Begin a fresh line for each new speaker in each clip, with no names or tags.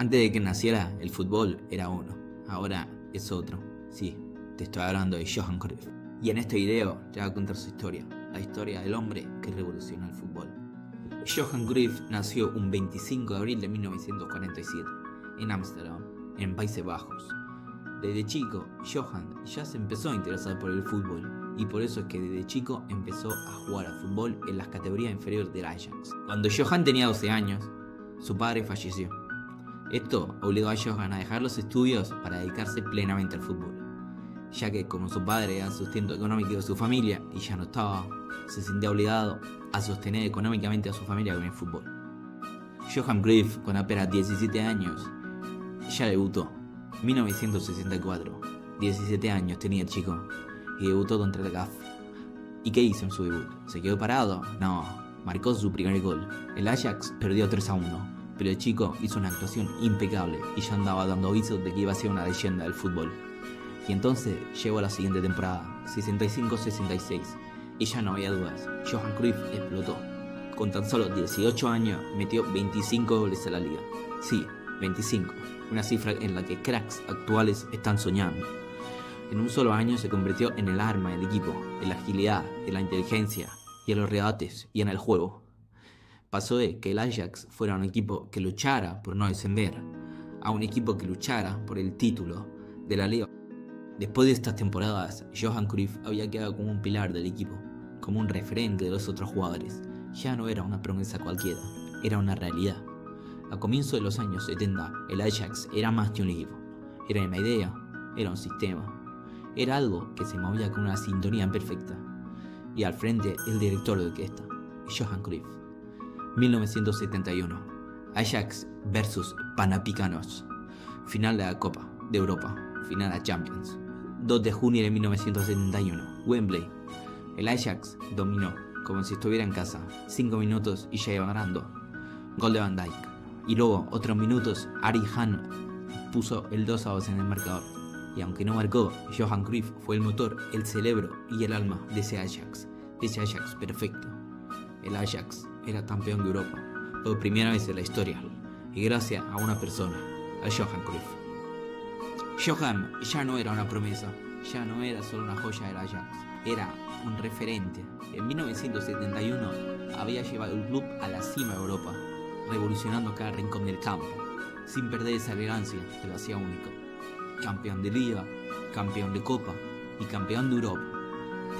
Antes de que naciera, el fútbol era uno, ahora es otro. Sí, te estoy hablando de Johan Cruyff. Y en este video te voy a contar su historia, la historia del hombre que revolucionó el fútbol. Johan Cruyff nació un 25 de abril de 1947 en Ámsterdam, en Países Bajos. Desde chico, Johan ya se empezó a interesar por el fútbol y por eso es que desde chico empezó a jugar al fútbol en las categorías inferiores del Ajax. Cuando Johan tenía 12 años, su padre falleció. Esto obligó a Johan a dejar los estudios para dedicarse plenamente al fútbol, ya que como su padre era el sustento económico de su familia y ya no estaba, se sentía obligado a sostener económicamente a su familia con el fútbol. Johan Cruyff, con apenas 17 años, ya debutó. 1964, 17 años tenía el chico y debutó contra el CAF. ¿Y qué hizo en su debut? ¿Se quedó parado? No, marcó su primer gol. El Ajax perdió 3-1. Pero el chico hizo una actuación impecable y ya andaba dando avisos de que iba a ser una leyenda del fútbol. Y entonces llegó a la siguiente temporada, 65-66, y ya no había dudas, Johan Cruyff explotó. Con tan solo 18 años metió 25 goles a la liga. Sí, 25, una cifra en la que cracks actuales están soñando. En un solo año se convirtió en el arma del equipo, en la agilidad, en la inteligencia, y en los regates, y en el juego. Pasó de que el Ajax fuera un equipo que luchara por no descender, a un equipo que luchara por el título de la liga. Después de estas temporadas, Johan Cruyff había quedado como un pilar del equipo, como un referente de los otros jugadores. Ya no era una promesa cualquiera, era una realidad. A comienzos de los años 70, el Ajax era más que un equipo. Era una idea, era un sistema, era algo que se movía con una sintonía perfecta. Y al frente, el director de orquesta, Johan Cruyff. 1971, Ajax vs Panathinaikos, final de la Copa de Europa, final a Champions. 2 de junio de 1971, Wembley. El Ajax dominó, como si estuviera en casa. 5 minutos y ya iba ganando. Gol de Van Dijk. Y luego, otros minutos, Ari Hahn puso el 2-2 en el marcador. Y aunque no marcó, Johan Cruyff fue el motor, el cerebro y el alma de ese Ajax perfecto. El Ajax era campeón de Europa por primera vez en la historia y gracias a una persona, a Johan Cruyff. Johan ya no era una promesa, ya no era solo una joya del Ajax, era un referente. En 1971 había llevado el club a la cima de Europa, revolucionando cada rincón del campo, sin perder esa elegancia que lo hacía único. Campeón de Liga, campeón de Copa y campeón de Europa.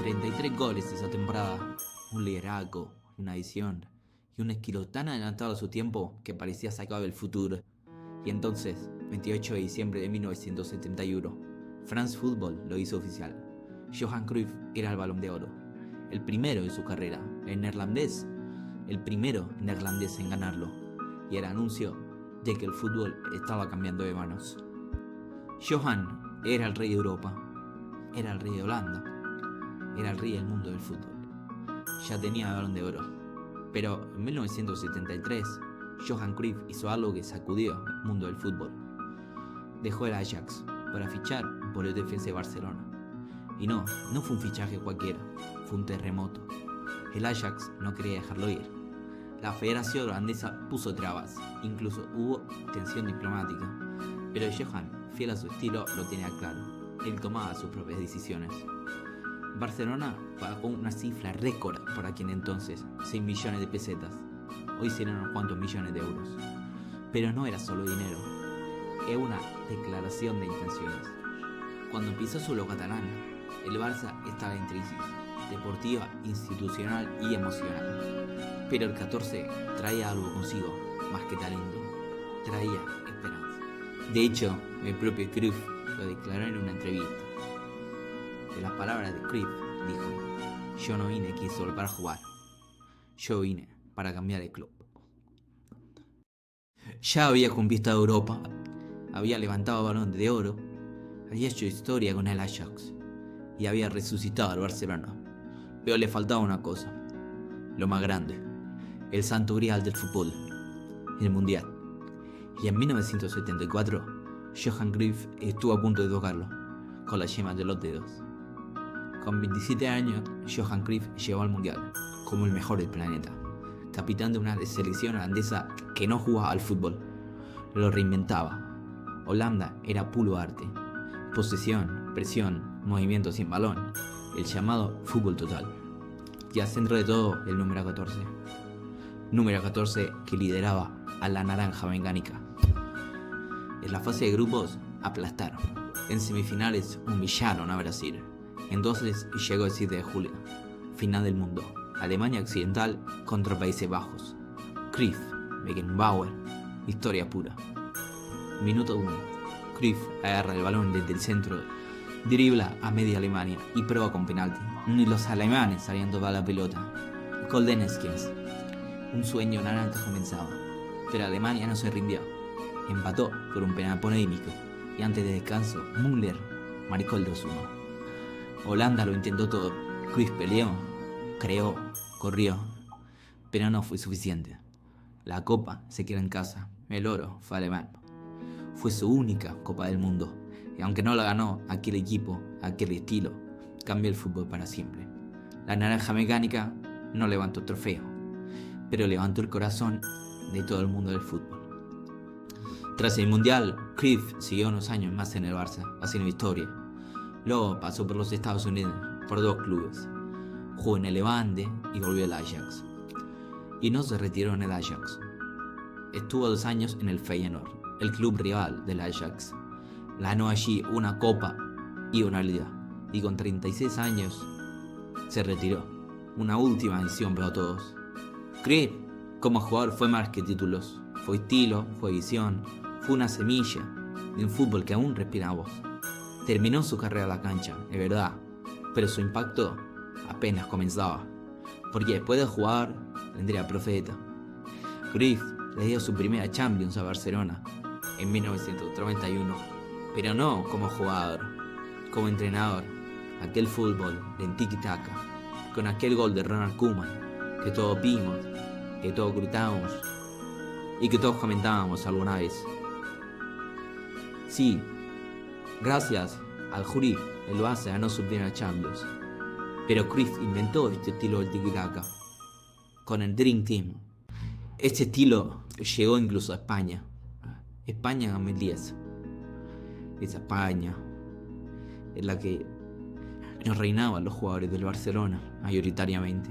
33 goles esa temporada, un liderazgo, una visión y un estilo tan adelantado a su tiempo que parecía sacado del futuro. Y entonces, 28 de diciembre de 1971, France Football lo hizo oficial. Johan Cruyff era el Balón de Oro, el primero de su carrera, el neerlandés, el primero neerlandés en ganarlo, y el anuncio de que el fútbol estaba cambiando de manos. Johan era el rey de Europa, era el rey de Holanda, era el rey del mundo del fútbol. Ya tenía el Balón de Oro. Pero en 1973, Johan Cruyff hizo algo que sacudió el mundo del fútbol. Dejó el Ajax para fichar por el Defensa de Barcelona. Y no fue un fichaje cualquiera, fue un terremoto. El Ajax no quería dejarlo ir. La Federación Holandesa puso trabas, incluso hubo tensión diplomática. Pero Johan, fiel a su estilo, lo tenía claro. Él tomaba sus propias decisiones. Barcelona pagó una cifra récord por aquel entonces, 6 millones de pesetas. Hoy serán unos cuantos millones de euros. Pero no era solo dinero, era una declaración de intenciones. Cuando pisó suelo catalán, el Barça estaba en crisis, deportiva, institucional y emocional. Pero el 14 traía algo consigo, más que talento, traía esperanza. De hecho, el propio Cruyff lo declaró en una entrevista. De las palabras de Cruyff, dijo: yo no vine aquí solo para jugar, yo vine para cambiar el club. Ya había conquistado Europa, había levantado Balón de Oro, había hecho historia con el Ajax y había resucitado al Barcelona. Pero le faltaba una cosa, lo más grande, el santo grial del fútbol, el Mundial. Y en 1974, Johan Cruyff estuvo a punto de tocarlo, con las yemas de los dedos. Con 27 años, Johan Cruyff llegó al Mundial como el mejor del planeta, capitán de una selección holandesa que no jugaba al fútbol. lo reinventaba. Holanda era puro arte. Posesión, presión, movimiento sin balón. El llamado fútbol total. Y al centro de todo, el número 14. Número 14 que lideraba a la naranja mecánica. En la fase de grupos aplastaron. En semifinales humillaron a Brasil. Entonces llegó el 7 de julio, final del mundo. Alemania Occidental contra Países Bajos. Cruyff, Beckenbauer, historia pura. Minuto 1. Cruyff agarra el balón desde el centro, dribla a media Alemania y prueba con penalti. Ni los alemanes sabían tocar la pelota. Gol de Neskens. Un sueño naranja comenzaba, pero Alemania no se rindió. Empató por un penal polémico y antes de descanso, Müller marcó el 2-1. Holanda lo intentó todo. Cruyff peleó, creó, corrió, pero no fue suficiente. La copa se quedó en casa. El oro fue alemán. Fue su única Copa del Mundo. Y aunque no la ganó aquel equipo, aquel estilo, cambió el fútbol para siempre. La naranja mecánica no levantó trofeo, pero levantó el corazón de todo el mundo del fútbol. Tras el Mundial, Cruyff siguió unos años más en el Barça, haciendo historia. Luego pasó por los Estados Unidos, por 2 clubes. Jugó en el Levante y volvió al Ajax. Y no se retiró en el Ajax. Estuvo 2 años en el Feyenoord, el club rival del Ajax. Ganó allí una copa y una liga. Y con 36 años se retiró. Una última edición para todos. Cruyff, como jugador, fue más que títulos. Fue estilo, fue visión, fue una semilla de un fútbol que aún respiramos. Terminó su carrera en la cancha, es verdad, pero su impacto apenas comenzaba. Porque después de jugar, vendría profeta. Cruyff le dio su primera Champions a Barcelona en 1991, pero no como jugador, como entrenador. Aquel fútbol de tiki-taka, con aquel gol de Ronald Koeman, que todos vimos, que todos gritábamos y que todos comentábamos alguna vez. Sí, gracias al Cruyff, el Barça ganó su primera Champions, pero Cruyff inventó este estilo del tiki-taka con el Dream Team. Este estilo llegó incluso a España. España en 2010. Esa España en la que nos reinaban los jugadores del Barcelona mayoritariamente.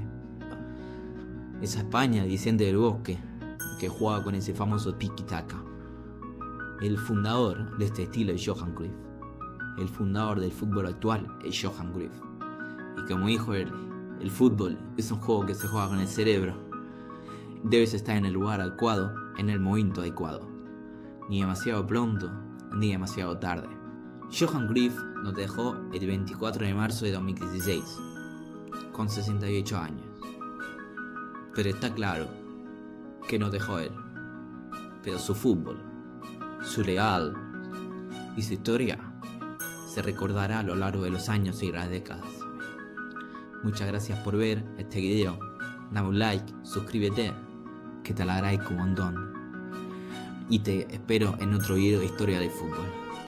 Esa España de Vicente del Bosque, que jugaba con ese famoso tiki-taka. El fundador de este estilo es Johan Cruyff. El fundador del fútbol actual es Johan Cruyff. Y como dijo él, el fútbol es un juego que se juega con el cerebro. Debes estar en el lugar adecuado, en el momento adecuado. Ni demasiado pronto, ni demasiado tarde. Johan Cruyff nos dejó el 24 de marzo de 2016, con 68 años. Pero está claro que nos dejó él. Pero su fútbol, su legado y su historia se recordará a lo largo de los años y las décadas. Muchas gracias por ver este video. Dame un like, suscríbete, que te lo agradezco un montón. Y te espero en otro video de historia del fútbol.